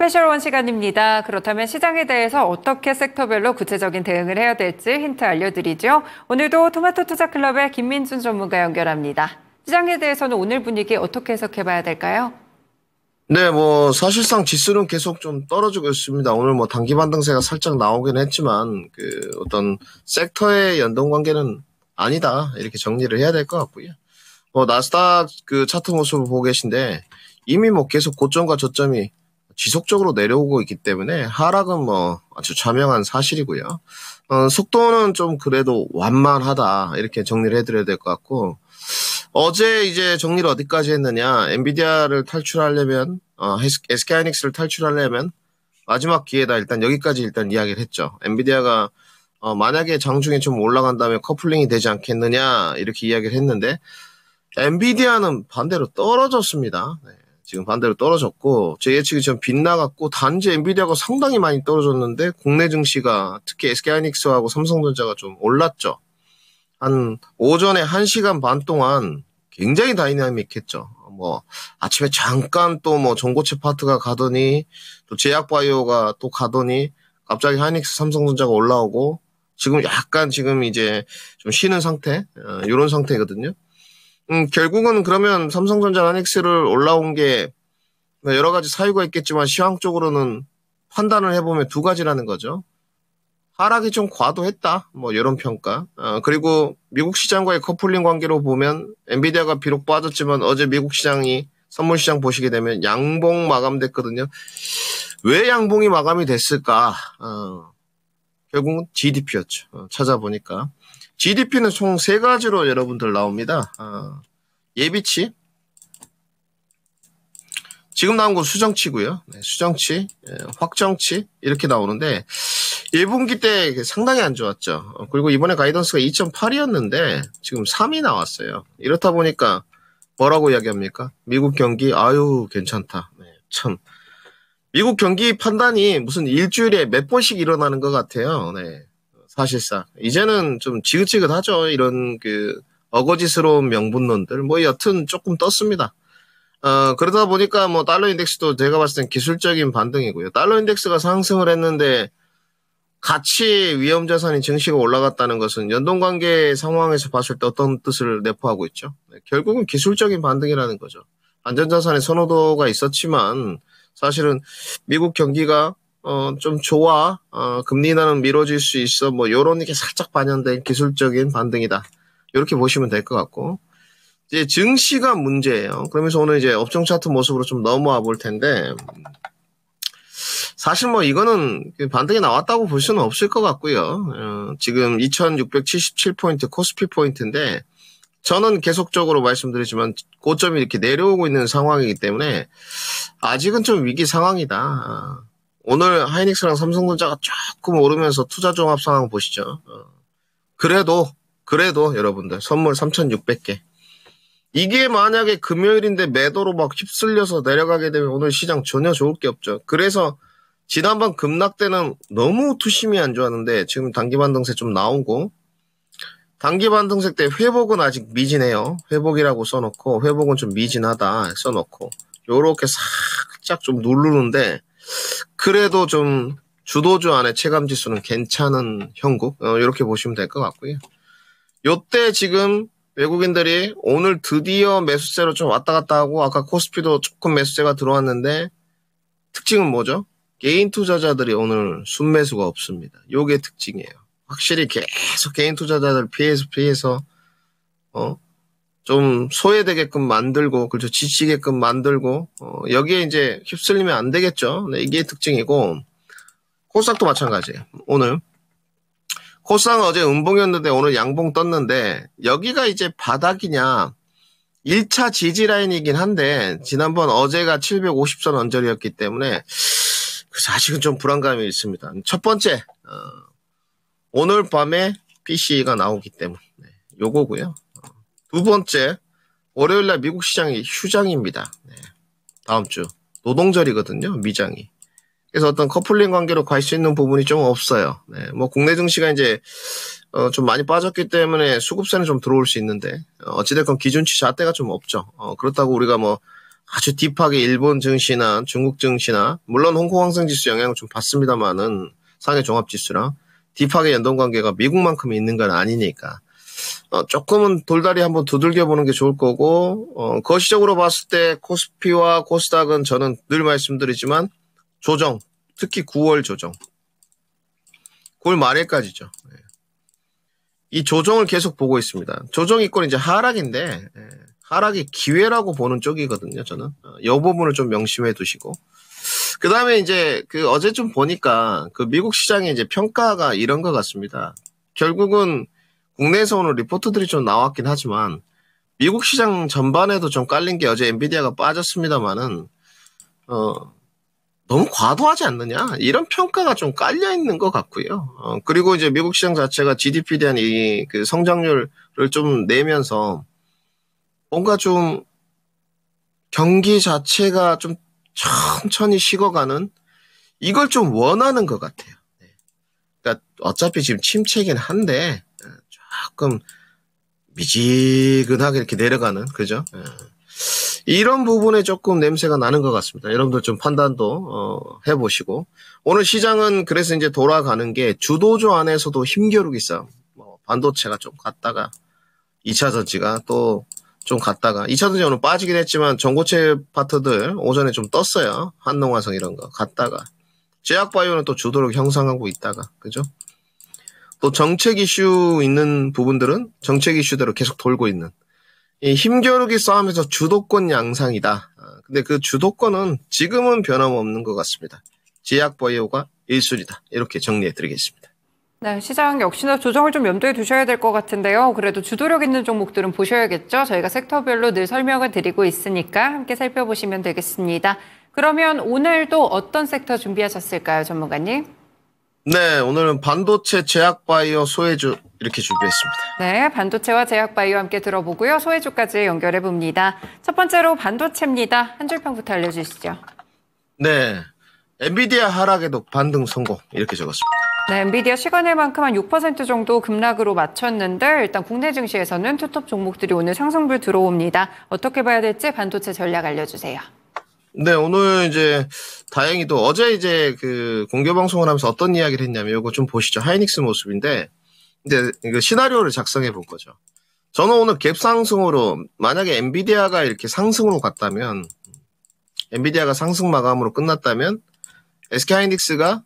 스페셜1 시간입니다. 그렇다면 시장에 대해서 어떻게 섹터별로 구체적인 대응을 해야 될지 힌트 알려드리죠. 오늘도 토마토 투자클럽의 김민준 전문가 연결합니다. 시장에 대해서는 오늘 분위기 어떻게 해석해봐야 될까요? 네, 사실상 지수는 계속 좀 떨어지고 있습니다. 오늘 단기 반등세가 살짝 나오긴 했지만, 어떤 섹터의 연동 관계는 아니다. 이렇게 정리를 해야 될 것 같고요. 나스닥 차트 모습을 보고 계신데, 이미 계속 고점과 저점이 지속적으로 내려오고 있기 때문에, 하락은 아주 자명한 사실이고요. 속도는 좀 그래도 완만하다. 이렇게 정리를 해드려야 될 것 같고, 어제 이제 정리를 어디까지 했느냐. 엔비디아를 탈출하려면, SK하이닉스를 탈출하려면 마지막 기회다. 일단 여기까지 이야기를 했죠. 엔비디아가 만약에 장중에 좀 올라간 다음에 커플링이 되지 않겠느냐 이렇게 이야기를 했는데 엔비디아는 반대로 떨어졌습니다. 네, 지금 반대로 떨어졌고 제 예측이 좀 빗나갔고 단지 엔비디아가 상당히 많이 떨어졌는데 국내 증시가 특히 SK하이닉스하고 삼성전자가 좀 올랐죠. 한 오전에 1시간 반 동안 굉장히 다이나믹했죠. 아침에 잠깐 또 전고체 파트가 가더니 또 제약바이오가 또 가더니 갑자기 하이닉스 삼성전자가 올라오고 지금 약간 지금 이제 좀 쉬는 상태, 이런 상태거든요. 결국은 그러면 삼성전자 하이닉스를 올라온 게 여러 가지 사유가 있겠지만 시황적으로는 판단을 해보면 두 가지라는 거죠. 하락이 좀 과도했다. 이런 평가. 그리고 미국 시장과의 커플링 관계로 보면 엔비디아가 비록 빠졌지만 어제 미국 시장이 선물 시장 보시게 되면 양봉 마감됐거든요. 왜 양봉이 마감이 됐을까? 결국은 GDP였죠. 찾아보니까. GDP는 총 3가지로 여러분들 나옵니다. 예비치. 지금 나온 건 수정치고요. 네, 수정치, 확정치 이렇게 나오는데 1분기 때 상당히 안 좋았죠. 그리고 이번에 가이던스가 2.8이었는데 지금 3이 나왔어요. 이렇다 보니까 뭐라고 이야기합니까? 미국 경기 아유 괜찮다. 네, 참 미국 경기 판단이 무슨 일주일에 몇 번씩 일어나는 것 같아요. 네, 사실상 이제는 좀 지긋지긋하죠. 이런 어거지스러운 명분론들 여튼 조금 떴습니다. 그러다 보니까 달러 인덱스도 제가 봤을 땐 기술적인 반등이고요. 달러 인덱스가 상승을 했는데 가치 위험 자산인 증시가 올라갔다는 것은 연동관계 상황에서 봤을 때 어떤 뜻을 내포하고 있죠? 네, 결국은 기술적인 반등이라는 거죠. 안전자산의 선호도가 있었지만 사실은 미국 경기가 좀 좋아, 금리 인하는 미뤄질 수 있어, 요런 게 살짝 반영된 기술적인 반등이다. 이렇게 보시면 될 것 같고. 이제 증시가 문제예요. 그러면서 오늘 이제 업종 차트 모습으로 좀 넘어와 볼 텐데, 사실 이거는 반등이 나왔다고 볼 수는 없을 것 같고요. 지금 2677포인트 코스피 포인트인데, 저는 계속적으로 말씀드리지만 고점이 이렇게 내려오고 있는 상황이기 때문에 아직은 좀 위기 상황이다. 오늘 하이닉스랑 삼성전자가 조금 오르면서 투자 종합 상황 보시죠. 그래도 여러분들 선물 3,600개. 이게 만약에 금요일인데 매도로 휩쓸려서 내려가게 되면 오늘 시장 전혀 좋을 게 없죠. 그래서 지난번 급락 때는 너무 투심이 안 좋았는데 지금 단기 반등세 좀 나오고 단기 반등세 때 회복은 아직 미진해요. 회복이라고 써놓고 회복은 좀 미진하다 써놓고 요렇게 살짝 좀 누르는데 그래도 좀 주도주 안에 체감지수는 괜찮은 형국 이렇게 보시면 될 것 같고요. 요때 지금 외국인들이 오늘 드디어 매수세로 좀 왔다 갔다 하고 아까 코스피도 조금 매수세가 들어왔는데 특징은 뭐죠? 개인 투자자들이 오늘 순매수가 없습니다. 요게 특징이에요. 확실히 계속 개인 투자자들 피해서 좀 소외되게끔 만들고 그렇죠. 지치게끔 만들고 여기에 이제 휩쓸리면 안 되겠죠. 네, 이게 특징이고 코스닥도 마찬가지예요. 오늘 코스닥은 어제 음봉이었는데 오늘 양봉 떴는데 여기가 이제 바닥이냐 1차 지지 라인이긴 한데 지난번 어제가 750선 언저리였기 때문에 아직은 좀 불안감이 있습니다. 첫 번째 오늘 밤에 PCE가 나오기 때문에 요거고요. 두 번째 월요일날 미국 시장이 휴장입니다. 네, 다음 주 노동절이거든요. 미장이. 그래서 어떤 커플링 관계로 갈 수 있는 부분이 좀 없어요. 네, 국내 증시가 이제 좀 많이 빠졌기 때문에 수급세는 좀 들어올 수 있는데 어찌됐건 기준치 잣대가 좀 없죠. 그렇다고 우리가 아주 딥하게 일본 증시나 중국 증시나 물론 홍콩 항생지수 영향을 좀 받습니다만은 상해 종합지수랑 딥하게 연동관계가 미국만큼 있는 건 아니니까 조금은 돌다리 한번 두들겨 보는 게 좋을 거고 거시적으로 봤을 때 코스피와 코스닥은 저는 늘 말씀드리지만 조정, 특히 9월 조정, 9월 말일까지죠. 이 조정을 계속 보고 있습니다. 조정 이권 이제 하락인데 하락이 기회라고 보는 쪽이거든요. 저는 이 부분을 좀 명심해 두시고 그 다음에 이제 어제 좀 보니까 미국 시장의 이제 평가가 이런 것 같습니다. 결국은 국내에서 오는 리포트들이 좀 나왔긴 하지만 미국 시장 전반에도 좀 깔린 게 어제 엔비디아가 빠졌습니다만은 너무 과도하지 않느냐 이런 평가가 좀 깔려 있는 것 같고요. 그리고 이제 미국 시장 자체가 GDP에 대한 이 성장률을 좀 내면서 뭔가 좀 경기 자체가 좀 천천히 식어가는 이걸 좀 원하는 것 같아요. 그러니까 어차피 지금 침체긴 한데 조금 미지근하게 이렇게 내려가는 그죠? 이런 부분에 조금 냄새가 나는 것 같습니다. 여러분들 좀 판단도 해보시고 오늘 시장은 그래서 이제 돌아가는 게 주도주 안에서도 힘겨루기 싸움. 반도체가 좀 갔다가 2차 전지가 또 좀 갔다가 2차 전지 오늘 빠지긴 했지만 전고체 파트들 오전에 좀 떴어요. 한농화성 이런 거 갔다가 제약바이오는 또 주도력 형성하고 있다가 그죠? 또 정책 이슈 있는 부분들은 정책 이슈대로 계속 돌고 있는 이 힘겨루기 싸움에서 주도권 양상이다. 근데 그 주도권은 지금은 변함없는 것 같습니다. 제약바이오가 1순위다. 이렇게 정리해드리겠습니다. 네, 시장 역시나 조정을 좀 염두에 두셔야 될 것 같은데요. 그래도 주도력 있는 종목들은 보셔야겠죠. 저희가 섹터별로 늘 설명을 드리고 있으니까 함께 살펴보시면 되겠습니다. 그러면 오늘도 어떤 섹터 준비하셨을까요, 전문가님? 네, 오늘은 반도체, 제약바이오, 소외주 이렇게 준비했습니다. 네, 반도체와 제약바이오 함께 들어보고요. 소외주까지 연결해 봅니다. 첫 번째로 반도체입니다. 한 줄평부터 알려주시죠. 네, 엔비디아 하락에도 반등 성공 이렇게 적었습니다. 네, 엔비디아 시간일만큼 한 6% 정도 급락으로 마쳤는데 일단 국내 증시에서는 투톱 종목들이 오늘 상승불 들어옵니다. 어떻게 봐야 될지 반도체 전략 알려주세요. 네, 오늘 이제 다행히도 어제 이제 공개 방송을 하면서 어떤 이야기를 했냐면 이거 좀 보시죠. 하이닉스 모습인데 이제 이거 시나리오를 작성해 본 거죠. 저는 오늘 갭 상승으로 만약에 엔비디아가 이렇게 상승으로 갔다면 엔비디아가 상승 마감으로 끝났다면 SK 하이닉스가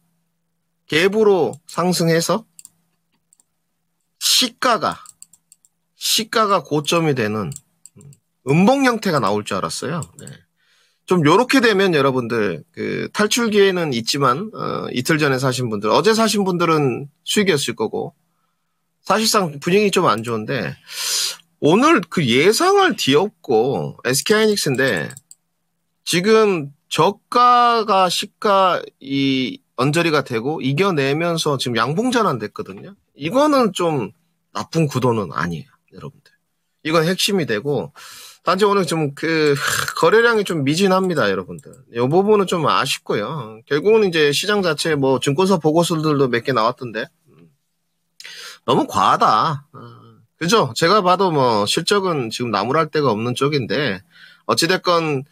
갭으로 상승해서 시가가 고점이 되는 음봉 형태가 나올 줄 알았어요. 네. 좀 요렇게 되면 여러분들 탈출 기회는 있지만 이틀 전에 사신 분들 어제 사신 분들은 수익이었을 거고 사실상 분위기 좀 안 좋은데 오늘 예상을 뒤엎고 SK 하이닉스인데 지금 저가가 시가 언저리가 되고 이겨내면서 지금 양봉전환 됐거든요. 이거는 좀 나쁜 구도는 아니에요, 여러분들. 이건 핵심이 되고 단지 오늘 좀 거래량이 좀 미진합니다, 여러분들. 이 부분은 좀 아쉽고요. 결국은 이제 시장 자체 증권사 보고서들도 몇 개 나왔던데 너무 과하다. 그죠? 제가 봐도 실적은 지금 나무랄 데가 없는 쪽인데 어찌됐건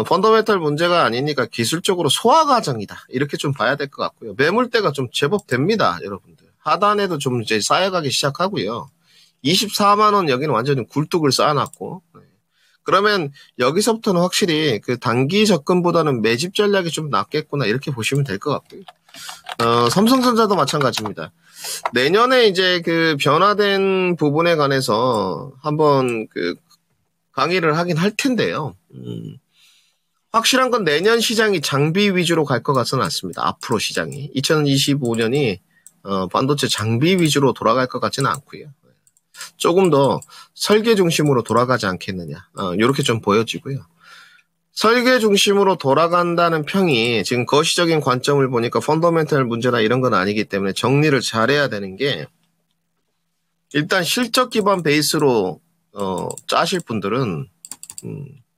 펀더멘탈 문제가 아니니까 기술적으로 소화 과정이다. 이렇게 좀 봐야 될 것 같고요. 매물대가 좀 제법 됩니다, 여러분들. 하단에도 좀 이제 쌓여가기 시작하고요. 24만 원 여기는 완전히 굴뚝을 쌓아놨고. 그러면 여기서부터는 확실히 단기 접근보다는 매집 전략이 좀 낫겠구나 이렇게 보시면 될 것 같고요. 삼성전자도 마찬가지입니다. 내년에 이제 변화된 부분에 관해서 한번 강의를 하긴 할 텐데요. 확실한 건 내년 시장이 장비 위주로 갈 것 같지는 않습니다. 앞으로 시장이 2025년이 반도체 장비 위주로 돌아갈 것 같지는 않고요. 조금 더 설계 중심으로 돌아가지 않겠느냐 이렇게 좀 보여지고요. 설계 중심으로 돌아간다는 평이 지금 거시적인 관점을 보니까 펀더멘탈 문제나 이런 건 아니기 때문에 정리를 잘해야 되는 게 일단 실적 기반 베이스로 짜실 분들은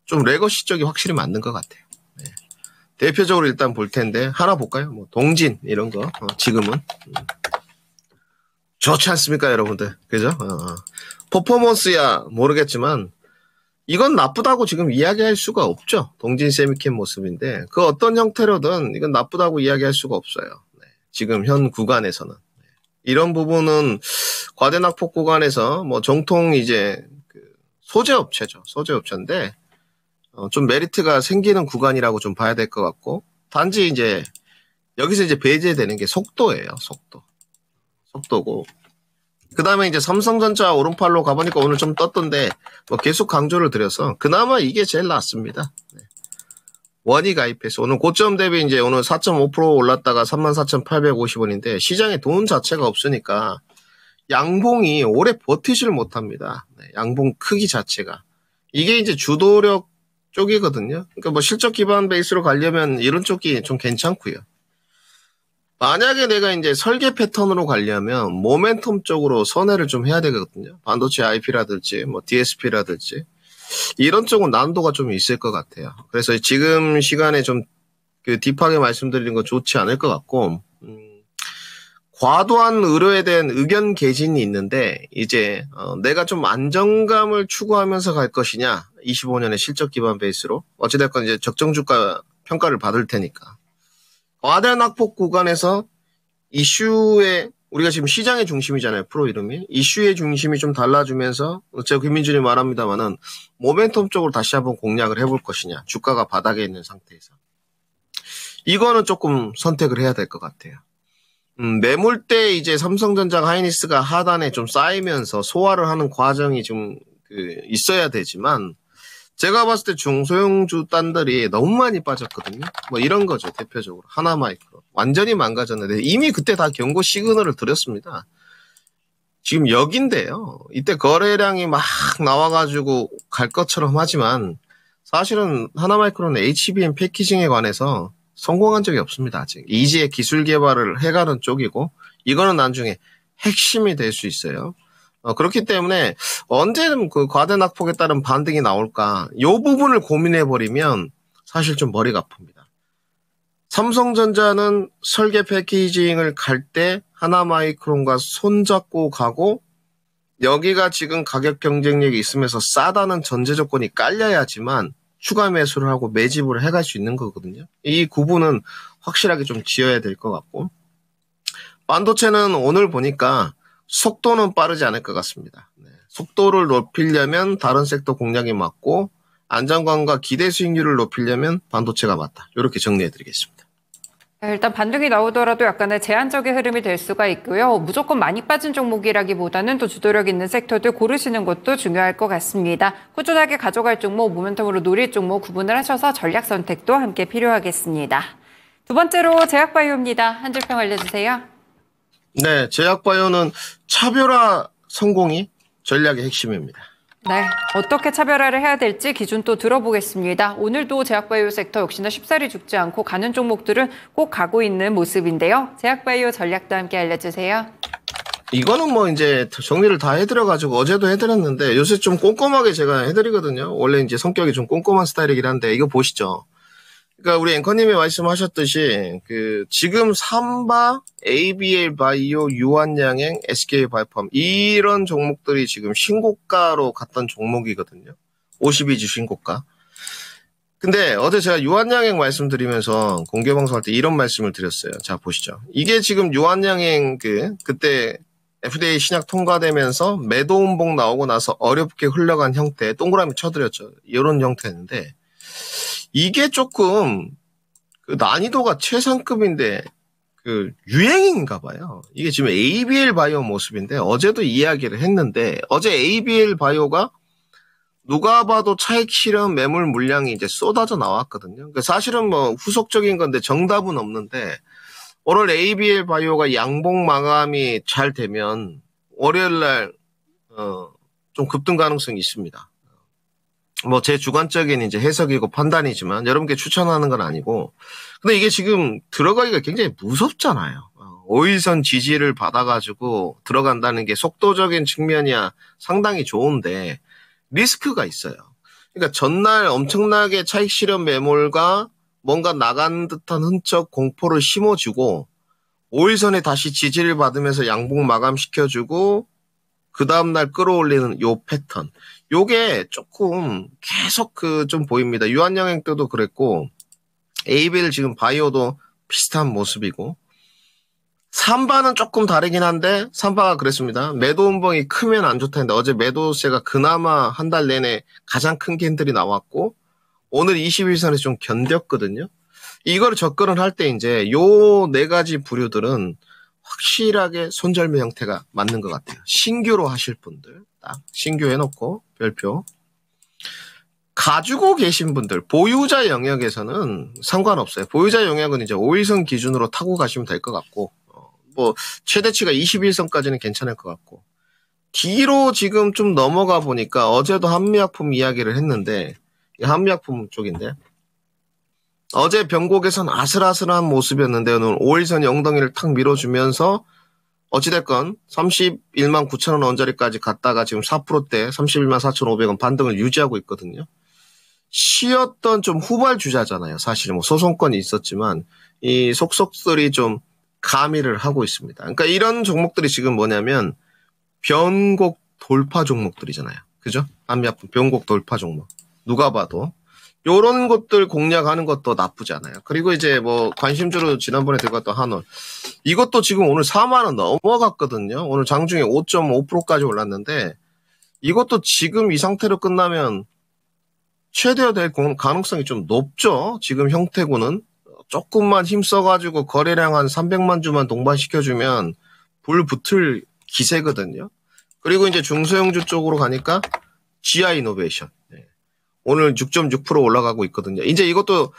좀 레거시 쪽이 확실히 맞는 것 같아요. 네. 대표적으로 일단 볼 텐데 하나 볼까요? 동진 이런 거 지금은 좋지 않습니까, 여러분들? 그죠? 퍼포먼스야 모르겠지만 이건 나쁘다고 지금 이야기할 수가 없죠. 동진 세미캠 모습인데 그 어떤 형태로든 이건 나쁘다고 이야기할 수가 없어요. 네. 지금 현 구간에서는. 네. 이런 부분은 과대낙폭 구간에서 뭐 정통 이제 그 소재 업체죠. 소재 업체인데 좀 메리트가 생기는 구간이라고 좀 봐야 될 것 같고 단지 이제 여기서 이제 배제되는 게 속도예요. 속도고. 그 다음에 이제 삼성전자 오른팔로 가보니까 오늘 좀 떴던데, 뭐 계속 강조를 드려서, 그나마 이게 제일 낫습니다. 네. 원이 가입해서, 오늘 고점 대비 이제 오늘 4.5% 올랐다가 34,850원인데, 시장에 돈 자체가 없으니까, 양봉이 오래 버티질 못합니다. 네. 양봉 크기 자체가. 이게 이제 주도력 쪽이거든요. 그러니까 뭐 실적 기반 베이스로 가려면 이런 쪽이 좀 괜찮고요. 만약에 내가 이제 설계 패턴으로 가려면 모멘텀 쪽으로 선회를 좀 해야 되거든요. 반도체 IP라든지 뭐 DSP라든지 이런 쪽은 난도가 좀 있을 것 같아요. 그래서 지금 시간에 좀 그 딥하게 말씀드리는 건 좋지 않을 것 같고 과도한 의료에 대한 의견 개진이 있는데 이제 내가 좀 안정감을 추구하면서 갈 것이냐 25년의 실적 기반 베이스로 어찌됐건 이제 적정 주가 평가를 받을 테니까 과대 낙폭 구간에서 이슈에 우리가 지금 시장의 중심이잖아요. 프로 이름이. 이슈의 중심이 좀 달라지면서 제가 김민준이 말합니다만은 모멘텀 쪽으로 다시 한번 공략을 해볼 것이냐. 주가가 바닥에 있는 상태에서. 이거는 조금 선택을 해야 될 것 같아요. 매물대 이제 삼성전자 하이닉스가 하단에 좀 쌓이면서 소화를 하는 과정이 좀 있어야 되지만 제가 봤을 때 중소형주 딴들이 너무 많이 빠졌거든요. 뭐 이런 거죠. 대표적으로. 하나마이크로. 완전히 망가졌는데 이미 그때 다 경고 시그널을 드렸습니다. 지금 여긴데요. 이때 거래량이 막 나와가지고 갈 것처럼 하지만 사실은 하나마이크로는 HBM 패키징에 관해서 성공한 적이 없습니다. 아직. 이지의 기술 개발을 해가는 쪽이고 이거는 나중에 핵심이 될 수 있어요. 그렇기 때문에 언제는 그 과대 낙폭에 따른 반등이 나올까 이 부분을 고민해버리면 사실 좀 머리가 아픕니다. 삼성전자는 설계 패키징을 갈 때 하나마이크론과 손잡고 가고 여기가 지금 가격 경쟁력이 있으면서 싸다는 전제 조건이 깔려야지만 추가 매수를 하고 매집을 해갈 수 있는 거거든요. 이 구분은 확실하게 좀 지어야 될 것 같고 반도체는 오늘 보니까 속도는 빠르지 않을 것 같습니다. 네. 속도를 높이려면 다른 섹터 공략이 맞고 안정감과 기대 수익률을 높이려면 반도체가 맞다. 이렇게 정리해드리겠습니다. 일단 반등이 나오더라도 약간의 제한적인 흐름이 될 수가 있고요. 무조건 많이 빠진 종목이라기보다는 또 주도력 있는 섹터들 고르시는 것도 중요할 것 같습니다. 꾸준하게 가져갈 종목, 모멘텀으로 노릴 종목 구분을 하셔서 전략 선택도 함께 필요하겠습니다. 두 번째로 제약바이오입니다. 한 줄 평 알려주세요. 네, 제약바이오는 차별화 성공이 전략의 핵심입니다. 네, 어떻게 차별화를 해야 될지 기준 또 들어보겠습니다. 오늘도 제약바이오 섹터 역시나 쉽사리 죽지 않고 가는 종목들은 꼭 가고 있는 모습인데요. 제약바이오 전략도 함께 알려주세요. 이거는 뭐 이제 정리를 다 해드려가지고 어제도 해드렸는데 요새 좀 꼼꼼하게 제가 해드리거든요. 원래 이제 성격이 좀 꼼꼼한 스타일이긴 한데 이거 보시죠. 그러니까 우리 앵커님이 말씀하셨듯이 지금 삼바, ABL 바이오, 유한양행, SK 바이오팜 이런 종목들이 지금 신고가로 갔던 종목이거든요. 52주 신고가. 근데 어제 제가 유한양행 말씀드리면서 공개 방송할 때 이런 말씀을 드렸어요. 자 보시죠. 이게 지금 유한양행 그때 FDA 신약 통과되면서 매도 음봉 나오고 나서 어렵게 흘러간 형태, 동그라미 쳐드렸죠. 이런 형태인데 이게 조금 난이도가 최상급인데 유행인가 봐요. 이게 지금 ABL 바이오 모습인데 어제도 이야기를 했는데 어제 ABL 바이오가 누가 봐도 차익 실현 매물 물량이 이제 쏟아져 나왔거든요. 그러니까 사실은 뭐 후속적인 건데 정답은 없는데 오늘 ABL 바이오가 양봉 마감이 잘 되면 월요일 날 좀 급등 가능성이 있습니다. 뭐 제 주관적인 이제 해석이고 판단이지만 여러분께 추천하는 건 아니고 근데 이게 지금 들어가기가 굉장히 무섭잖아요. 5일선 지지를 받아가지고 들어간다는 게 속도적인 측면이야 상당히 좋은데 리스크가 있어요. 그러니까 전날 엄청나게 차익 실현 매물과 뭔가 나간 듯한 흔적 공포를 심어주고 5일선에 다시 지지를 받으면서 양봉 마감시켜주고 그 다음날 끌어올리는 요 패턴. 요게 조금 계속 좀 보입니다. 유한영행 때도 그랬고, 에이벨 지금 바이오도 비슷한 모습이고, 삼바는 조금 다르긴 한데, 삼바가 그랬습니다. 매도 운봉이 크면 안 좋다는데, 어제 매도세가 그나마 한 달 내내 가장 큰 캔들이 나왔고, 오늘 21선에서 좀 견뎠거든요. 이걸 접근을 할 때 이제 요 네 가지 부류들은 확실하게 손절매 형태가 맞는 것 같아요. 신규로 하실 분들, 딱 신규 해놓고 별표. 가지고 계신 분들, 보유자 영역에서는 상관없어요. 보유자 영역은 이제 5일선 기준으로 타고 가시면 될 것 같고, 뭐 최대치가 21선까지는 괜찮을 것 같고, 뒤로 지금 좀 넘어가 보니까 어제도 한미약품 이야기를 했는데, 한미약품 쪽인데, 어제 변곡에선 아슬아슬한 모습이었는데 오늘 5일선 영덩이를 탁 밀어주면서 어찌됐건 31만 9천 원 원자리까지 갔다가 지금 4%대 31만 4,500원 반등을 유지하고 있거든요. 쉬었던 좀 후발주자잖아요. 사실 뭐 소송건이 있었지만 이 속속들이 좀 가미를 하고 있습니다. 그러니까 이런 종목들이 지금 뭐냐면 변곡 돌파 종목들이잖아요. 그죠? 한미약품 변곡 돌파 종목. 누가 봐도. 요런 것들 공략하는 것도 나쁘지 않아요. 그리고 이제 뭐 관심주로 지난번에 들어갔던 한올. 이것도 지금 오늘 4만 원 넘어갔거든요. 오늘 장중에 5.5%까지 올랐는데 이것도 지금 이 상태로 끝나면 최대화 될 가능성이 좀 높죠. 지금 형태고는 조금만 힘써가지고 거래량 한 300만 주만 동반시켜주면 불 붙을 기세거든요. 그리고 이제 중소형주 쪽으로 가니까 GI 이노베이션. 오늘 6.6% 올라가고 있거든요. 이제 이것도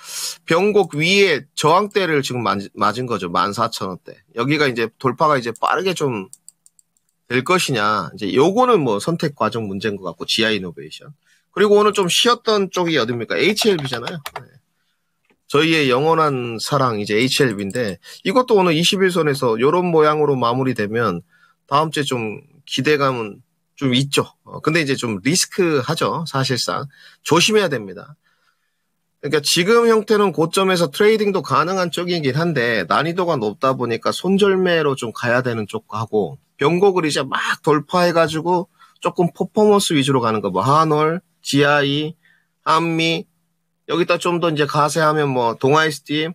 변곡 위에 저항대를 지금 맞은 거죠. 14,000원대. 여기가 이제 돌파가 이제 빠르게 좀 될 것이냐. 이제 요거는 뭐 선택 과정 문제인 것 같고, GI 이노베이션. 그리고 오늘 좀 쉬었던 쪽이 어딥니까? HLB잖아요. 네. 저희의 영원한 사랑, 이제 HLB인데, 이것도 오늘 21선에서 요런 모양으로 마무리되면 다음 주에 좀 기대감은 좀 있죠. 근데 이제 좀 리스크하죠. 사실상. 조심해야 됩니다. 그러니까 지금 형태는 고점에서 트레이딩도 가능한 쪽이긴 한데 난이도가 높다 보니까 손절매로 좀 가야 되는 쪽하고 변곡을 이제 막 돌파해가지고 조금 퍼포먼스 위주로 가는 거 뭐 한올, GI, 한미 여기다 좀 더 이제 가세하면 뭐 동아이스티,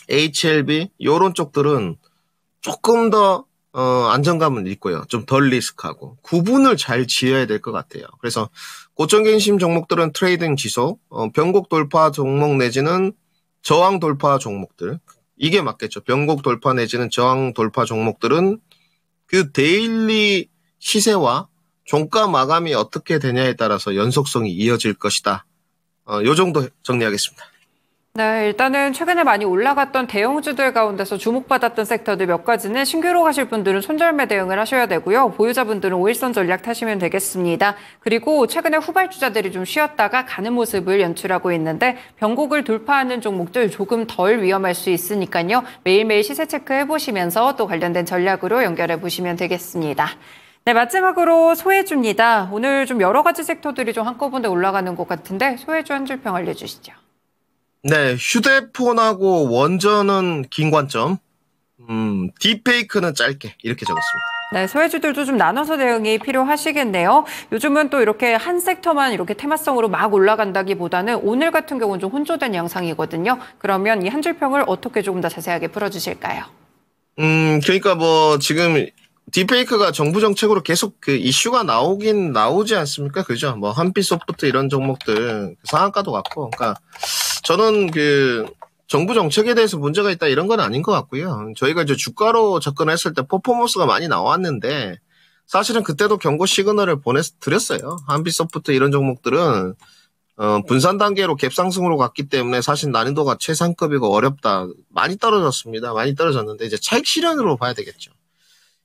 HLB 요런 쪽들은 조금 더 안정감은 있고요. 좀 덜 리스크하고. 구분을 잘 지어야 될 것 같아요. 그래서 고점갱심 종목들은 트레이딩 지속, 변곡 돌파 종목 내지는 저항 돌파 종목들. 이게 맞겠죠. 변곡 돌파 내지는 저항 돌파 종목들은 그 데일리 시세와 종가 마감이 어떻게 되냐에 따라서 연속성이 이어질 것이다. 요 정도 정리하겠습니다. 네, 일단은 최근에 많이 올라갔던 대형주들 가운데서 주목받았던 섹터들 몇 가지는 신규로 가실 분들은 손절매 대응을 하셔야 되고요. 보유자분들은 5일선 전략 타시면 되겠습니다. 그리고 최근에 후발주자들이 좀 쉬었다가 가는 모습을 연출하고 있는데 변곡을 돌파하는 종목들 조금 덜 위험할 수 있으니까요. 매일매일 시세 체크해보시면서 또 관련된 전략으로 연결해보시면 되겠습니다. 네, 마지막으로 소해주입니다. 오늘 좀 여러 가지 섹터들이 좀 한꺼번에 올라가는 것 같은데 소해주 한 줄평 알려주시죠. 네, 휴대폰하고 원전은 긴 관점, 딥페이크는 짧게 이렇게 적었습니다. 네, 소외주들도 좀 나눠서 대응이 필요하시겠네요. 요즘은 또 이렇게 한 섹터만 이렇게 테마성으로 막 올라간다기보다는 오늘 같은 경우는 좀 혼조된 양상이거든요. 그러면 이 한 줄평을 어떻게 조금 더 자세하게 풀어주실까요? 그러니까 뭐 지금 딥페이크가 정부 정책으로 계속 그 이슈가 나오지 않습니까? 그죠? 뭐 한빛소프트 이런 종목들 상한가도 같고, 그러니까 저는 그 정부 정책에 대해서 문제가 있다 이런 건 아닌 것 같고요. 저희가 이제 주가로 접근했을 때 퍼포먼스가 많이 나왔는데 사실은 그때도 경고 시그널을 보내드렸어요. 한빛소프트 이런 종목들은 분산 단계로 갭상승으로 갔기 때문에 사실 난이도가 최상급이고 어렵다. 많이 떨어졌습니다. 많이 떨어졌는데 이제 차익 실현으로 봐야 되겠죠.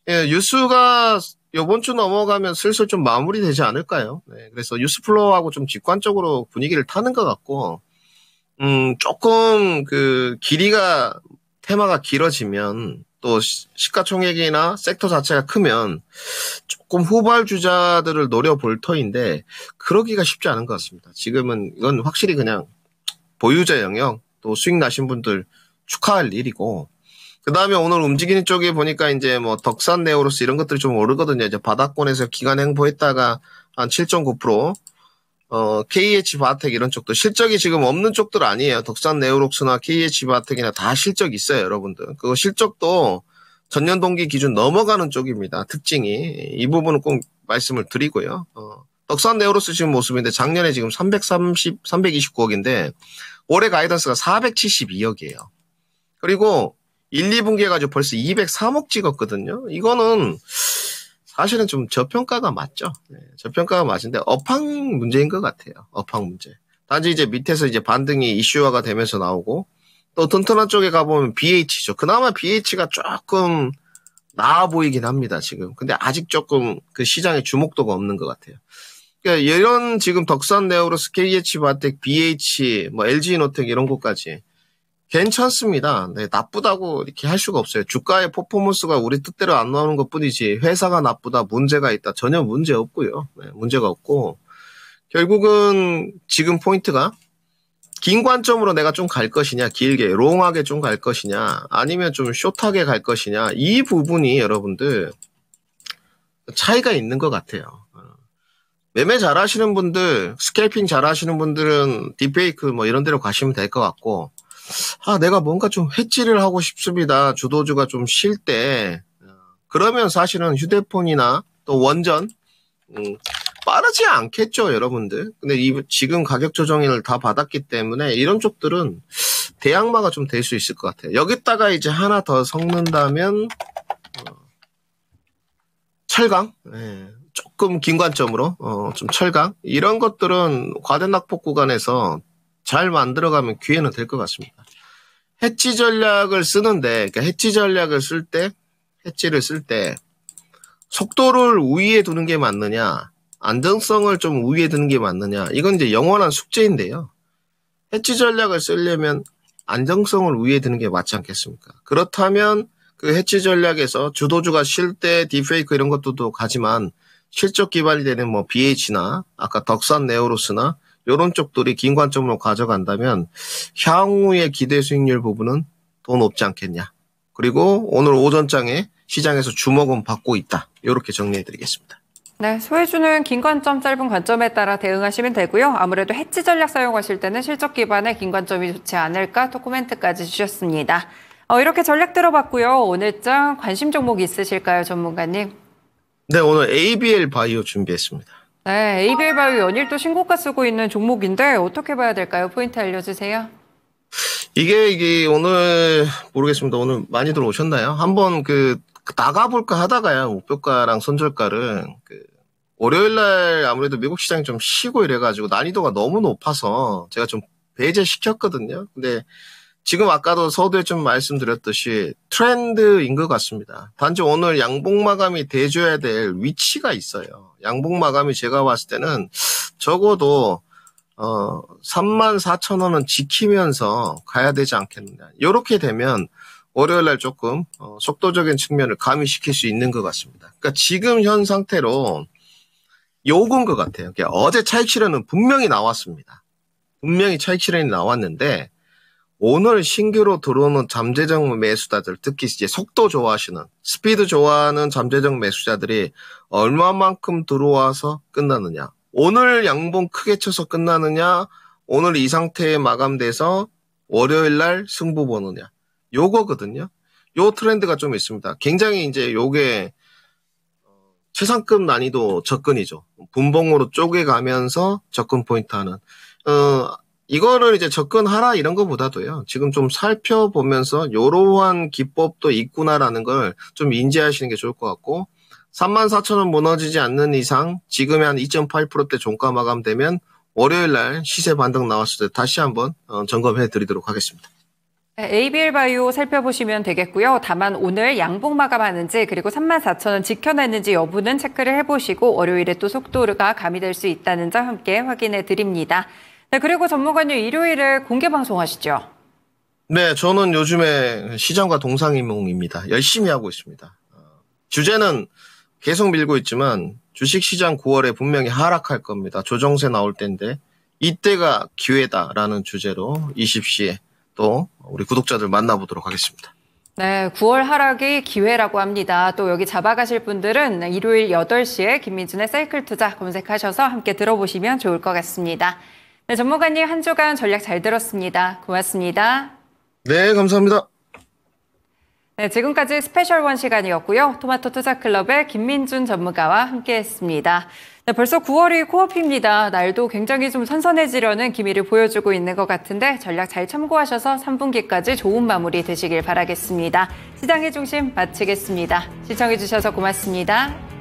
예, 뉴스가 이번 주 넘어가면 슬슬 좀 마무리되지 않을까요? 네, 그래서 뉴스플로우하고 좀 직관적으로 분위기를 타는 것 같고, 조금 그 테마가 길어지면 또 시가총액이나 섹터 자체가 크면 조금 후발주자들을 노려볼 터인데 그러기가 쉽지 않은 것 같습니다. 지금은 이건 확실히 그냥 보유자 영역 또 수익 나신 분들 축하할 일이고 그 다음에 오늘 움직이는 쪽에 보니까 이제 뭐 덕산 네오로스 이런 것들이 좀 오르거든요. 이제 바닥권에서 기간 횡보했다가 한 7.9%, KH 바텍 이런 쪽도 실적이 지금 없는 쪽들 아니에요. 덕산 네오록스나 KH 바텍이나 다 실적 있어요, 여러분들. 그 실적도 전년 동기 기준 넘어가는 쪽입니다. 특징이. 이 부분은 꼭 말씀을 드리고요. 덕산 네오로스 지금 모습인데 작년에 지금 329억인데 올해 가이던스가 472억이에요. 그리고 1, 2분기 해가지고 벌써 203억 찍었거든요. 이거는 사실은 좀 저평가가 맞죠. 네, 저평가가 맞은데 업황 문제인 것 같아요. 업황 문제. 단지 이제 밑에서 이제 반등이 이슈화가 되면서 나오고 또 튼튼한 쪽에 가보면 BH죠. 그나마 BH가 조금 나아 보이긴 합니다, 지금. 근데 아직 조금 그 시장에 주목도가 없는 것 같아요. 그러니까 이런 지금 덕산 네오로스, KH 바텍, BH, 뭐 LG이노텍 이런 것까지 괜찮습니다. 네, 나쁘다고 이렇게 할 수가 없어요. 주가의 퍼포먼스가 우리 뜻대로 안 나오는 것 뿐이지 회사가 나쁘다, 문제가 있다, 전혀 문제 없고요. 네, 문제가 없고 결국은 지금 포인트가 긴 관점으로 내가 좀 갈 것이냐, 길게, 롱하게 좀 갈 것이냐, 아니면 좀 숏하게 갈 것이냐, 이 부분이 여러분들 차이가 있는 것 같아요. 매매 잘 하시는 분들, 스캘핑 잘 하시는 분들은 딥페이크 뭐 이런 데로 가시면 될 것 같고, 내가 뭔가 좀 hedge를 하고 싶습니다. 주도주가 좀 쉴 때, 그러면 사실은 휴대폰이나 또 원전, 빠르지 않겠죠, 여러분들. 근데 지금 가격 조정을 다 받았기 때문에 이런 쪽들은 대항마가 좀 될 수 있을 것 같아요. 여기다가 이제 하나 더 섞는다면, 철강? 네, 조금 긴 관점으로, 좀 철강? 이런 것들은 과대낙폭 구간에서 잘 만들어가면 기회는 될 것 같습니다. 해치 전략을 쓰는데, 그러니까 해치 전략을 쓸 때, 해치를 쓸 때, 속도를 우위에 두는 게 맞느냐, 안정성을 좀 우위에 두는 게 맞느냐, 이건 이제 영원한 숙제인데요. 해치 전략을 쓰려면 안정성을 우위에 두는 게 맞지 않겠습니까? 그렇다면 그 해치 전략에서 주도주가 쉴 때 딥페이크 이런 것도 가지만 실적 기반이 되는 뭐 BH나 아까 덕산 네오로스나 이런 쪽들이 긴 관점으로 가져간다면 향후의 기대 수익률 부분은 더 높지 않겠냐. 그리고 오늘 오전장에 시장에서 주목은 받고 있다. 이렇게 정리해드리겠습니다. 네, 소해주는 긴 관점, 짧은 관점에 따라 대응하시면 되고요. 아무래도 해치 전략 사용하실 때는 실적 기반의 긴 관점이 좋지 않을까 또 코멘트까지 주셨습니다. 이렇게 전략 들어봤고요. 오늘장 관심 종목 있으실까요, 전문가님? 네, 오늘 ABL 바이오 준비했습니다. 네, ABL 바이오 연일 또 신고가 쓰고 있는 종목인데 어떻게 봐야 될까요? 포인트 알려주세요. 이게 오늘 모르겠습니다. 오늘 많이들 오셨나요? 한번 나가볼까 하다가요. 목표가랑 손절가를 월요일날 아무래도 미국 시장이 좀 쉬고 이래가지고 난이도가 너무 높아서 제가 좀 배제시켰거든요. 근데 지금 아까도 서두에 좀 말씀드렸듯이 트렌드인 것 같습니다. 단지 오늘 양봉 마감이 돼줘야 될 위치가 있어요. 양봉 마감이 제가 봤을 때는 적어도 34,000원은 지키면서 가야 되지 않겠느냐. 이렇게 되면 월요일날 조금 속도적인 측면을 가미시킬 수 있는 것 같습니다. 그러니까 지금 현 상태로 요건 것 같아요. 그러니까 어제 차익 실현은 분명히 나왔습니다. 분명히 차익 실현이 나왔는데 오늘 신규로 들어오는 잠재적 매수자들, 특히 이제 속도 좋아하시는, 스피드 좋아하는 잠재적 매수자들이 얼마만큼 들어와서 끝나느냐. 오늘 양봉 크게 쳐서 끝나느냐, 오늘 이 상태에 마감돼서 월요일 날 승부 보느냐. 요거거든요. 요 트렌드가 좀 있습니다. 굉장히 이제 요게 최상급 난이도 접근이죠. 분봉으로 쪼개가면서 접근 포인트 하는. 이거를 이제 접근하라 이런 것보다도요. 지금 좀 살펴보면서 요러한 기법도 있구나라는 걸 좀 인지하시는 게 좋을 것 같고 34,000원 무너지지 않는 이상 지금의 한 2.8%대 종가 마감되면 월요일 날 시세 반등 나왔을 때 다시 한번 점검해 드리도록 하겠습니다. ABL 바이오 살펴보시면 되겠고요. 다만 오늘 양봉 마감하는지 그리고 34,000원 지켜냈는지 여부는 체크를 해보시고 월요일에 또 속도가 가미될 수 있다는 점 함께 확인해 드립니다. 네, 그리고 전문가님 일요일에 공개 방송하시죠? 네, 저는 요즘에 시장과 동상이몽입니다. 열심히 하고 있습니다. 주제는 계속 밀고 있지만 주식시장 9월에 분명히 하락할 겁니다. 조정세 나올 때인데 이때가 기회다라는 주제로 20시에 또 우리 구독자들 만나보도록 하겠습니다. 네, 9월 하락이 기회라고 합니다. 또 여기 잡아가실 분들은 일요일 8시에 김민준의 사이클 투자 검색하셔서 함께 들어보시면 좋을 것 같습니다. 네, 전문가님 한 주간 전략 잘 들었습니다. 고맙습니다. 네, 감사합니다. 네, 지금까지 스페셜1 시간이었고요. 토마토 투자클럽의 김민준 전문가와 함께했습니다. 네, 벌써 9월이 코앞입니다. 날도 굉장히 좀 선선해지려는 기미를 보여주고 있는 것 같은데 전략 잘 참고하셔서 3분기까지 좋은 마무리 되시길 바라겠습니다. 시장의 중심 마치겠습니다. 시청해주셔서 고맙습니다.